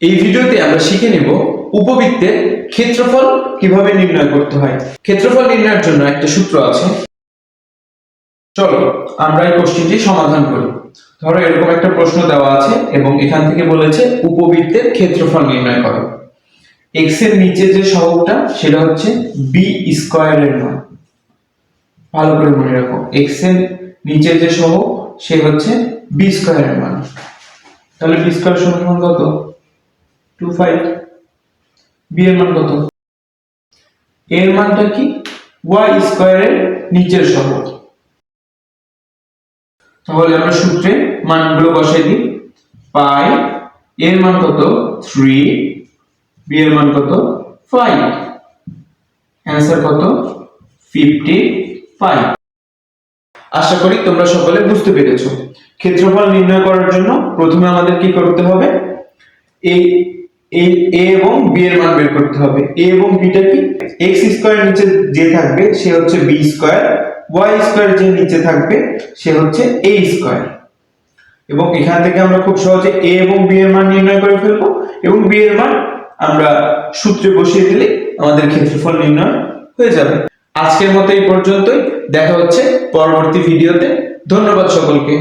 এই ভিডিওতে আমরা শিখে নেব উপবৃত্তের ক্ষেত্রফল কিভাবে নির্ণয় করতে হয়। ক্ষেত্রফল নির্ণয়ের জন্য একটা সূত্র আছে। চলো আমরা এই কোশ্চেনটি সমাধান করি। ধরো এরকম একটা প্রশ্ন দেওয়া আছে এবং এখান থেকে বলেছে উপবৃত্তের ক্ষেত্রফল নির্ণয় করো। x এর নিচে যে সহগটা সেটা হচ্ছে b স্কয়ারের মান। ভালো করে মনে রাখো, x এর নিচে যে সহগ সে হচ্ছে b স্কয়ারের মান। তাহলে b স্কয়ার সমান কত? 25। b এর মান কত? এর মানটা কি? y স্কয়ারের নিচের সহগ। তাহলে আমরা সূত্রে মানগুলো বসাই দিই। পাই এর মান কত? 3, b এর মান কত? 5। অ্যানসার কত? 55। আশা করি তোমরা সকলে বুঝতে পেরেছো। ক্ষেত্রফল নির্ণয় করার জন্য প্রথমে আমাদের কি করতে হবে? a এবং b এর মান বের করতে হবে। a এবং b টা কি? x স্কয়ার নিচে যে থাকবে সে হচ্ছে b স্কয়ার, y স্কয়ার যে নিচে থাকবে সে হচ্ছে a স্কয়ার। এবং এখান থেকে আমরা খুব সহজে a এবং b এর মান নির্ণয় করে ফেলবো এবং b এর মান আমরা সূত্রে বসিয়ে দিলে আমাদের ক্ষেত্রফল নির্ণয় হয়ে যাবে। আজকের মতো এই পর্যন্তই। দেখা হচ্ছে পরবর্তী ভিডিওতে। ধন্যবাদ সকলকে।